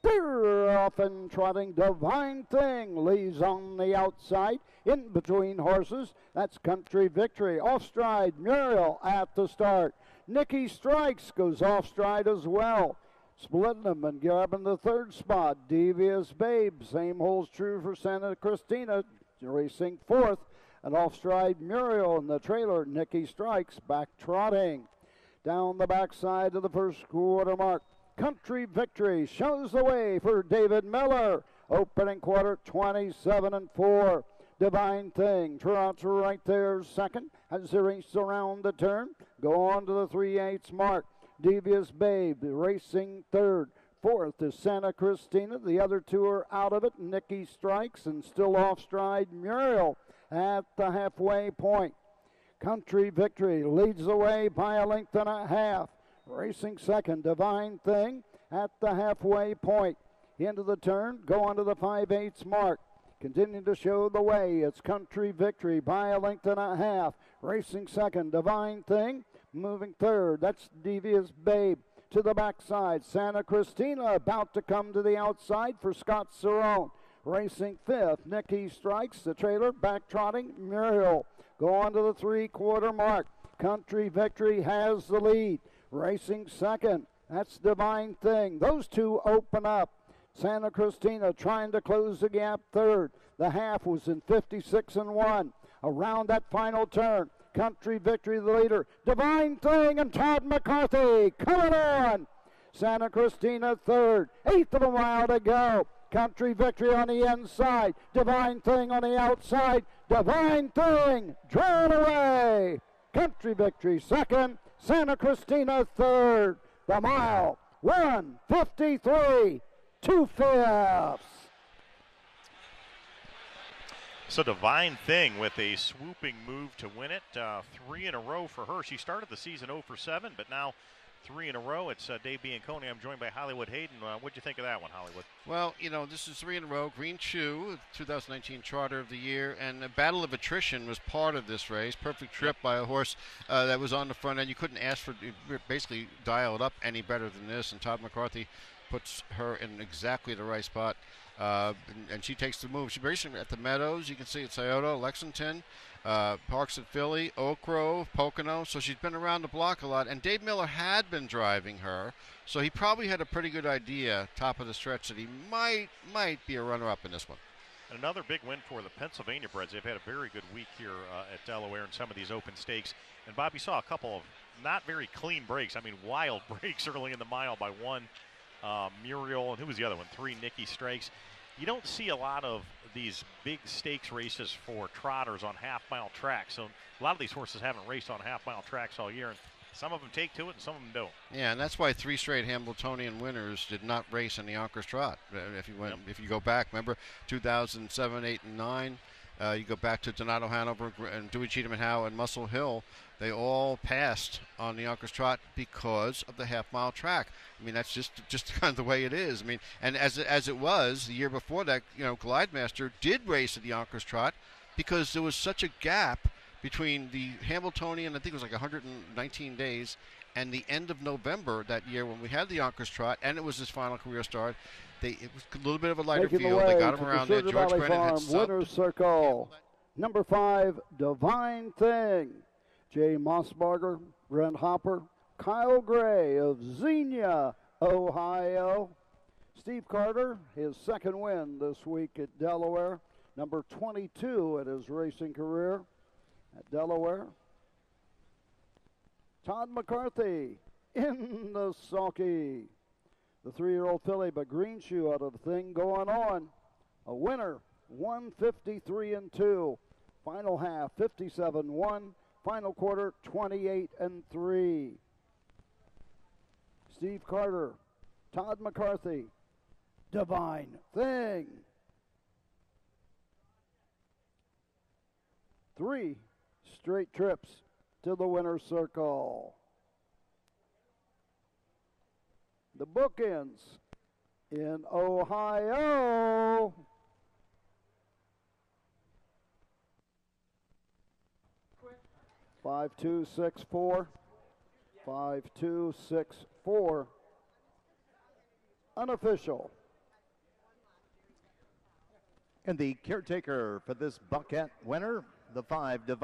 They're off and trotting. Divine Thing leads on the outside. In between horses, that's Country Victory. Off stride, Muriel at the start. Nikki Strikes goes off stride as well. Splitting them and grabbing the third spot. Devious Babe, same holds true for Santa Cristina, racing fourth. And off stride, Muriel in the trailer. Nikki Strikes back trotting. Down the backside of the first quarter mark, Country Victory shows the way for David Miller. Opening quarter, 27-4. Divine Thing trots right there second as they race around the turn. Go on to the 3/8 mark. Devious Babe racing third. Fourth is Santa Cristina. The other two are out of it. Nikki Strikes and still off stride Muriel at the halfway point. Country Victory leads the way by a length and a half. Racing second, Divine Thing at the halfway point. Into the turn, go on to the 5/8 mark. Continuing to show the way, it's Country Victory by a length and a half. Racing second, Divine Thing. Moving third, that's Devious Babe. To the backside, Santa Cristina about to come to the outside for Scott Cerrone. Racing fifth, Nikki Strikes, the trailer, back trotting, Muriel. Go on to the 3/4 mark. Country Victory has the lead. Racing second, that's Divine Thing. Those two open up. Santa Cristina trying to close the gap third. The half was in 56-1. Around that final turn, Country Victory the leader. Divine Thing and Todd McCarthy coming on. Santa Cristina third. Eighth of a mile to go. Country Victory on the inside. Divine Thing on the outside. Divine Thing drawn away. Country Victory second. Santa Cristina third. The mile, 1:53, 2/5. So Divine Thing with a swooping move to win it. 3 in a row for her. She started the season 0 for 7, but now 3 in a row. It's Dave Bianconi. I'm joined by Hollywood Hayden. What'd you think of that one, Hollywood? Well, you know, this is 3 in a row. Green Shoe, 2019 Trotter of the Year, and the Battle of Attrition was part of this race. Perfect trip by a horse that was on the front end. You couldn't ask for, basically dial it up any better than this, and Todd McCarthy puts her in exactly the right spot. And she takes the move. She's racing at the Meadows. You can see at Scioto, Lexington, Parks at Philly, Oak Grove, Pocono. So she's been around the block a lot. And Dave Miller had been driving her, so he probably had a pretty good idea, top of the stretch, that he might be a runner-up in this one. Another big win for the Pennsylvania Breds. They've had a very good week here at Delaware in some of these open stakes. And Bobby saw a couple of not very clean breaks. I mean, wild breaks early in the mile by one. Muriel, and who was the other one? 3, Nikki Strikes. You don't see a lot of these big stakes races for trotters on half-mile tracks. So a lot of these horses haven't raced on half-mile tracks all year, and some of them take to it and some of them don't. Yeah, and that's why 3 straight Hamiltonian winners did not race in the Yonkers Trot. If you go back, remember 2007, 8, and 9. You go back to Donato Hanover and Dewey Cheatham and Howe and Muscle Hill. They all passed on the Yonkers Trot because of the half-mile track. I mean, that's just kind of the way it is. I mean, and as it was the year before that, you know, Glidemaster did race at the Yonkers Trot because there was such a gap between the Hamiltonian, I think it was like 119 days, and the end of November that year when we had the Yonkers Trot, and it was his final career start. It was a little bit of a lighter field. They got him around there. George Brennan had winner's circle. Number 5, Divine Thing. Jay Mossbarger, Brent Hopper, Kyle Gray of Xenia, Ohio. Steve Carter, his second win this week at Delaware. Number 22 at his racing career at Delaware. Todd McCarthy in the sulky. The 3-year-old filly, but Green Shoe out of the thing going on. A winner, 153-2. Final half, 57-1. Final quarter, 28-3. Steve Carter, Todd McCarthy, Divine Thing. 3 straight trips to the winner's circle. The bookends in Ohio. Five, 2, 6, 4. 5, 2, 6, 4. Unofficial. And the caretaker for this Buckette winner, the 5 Divine.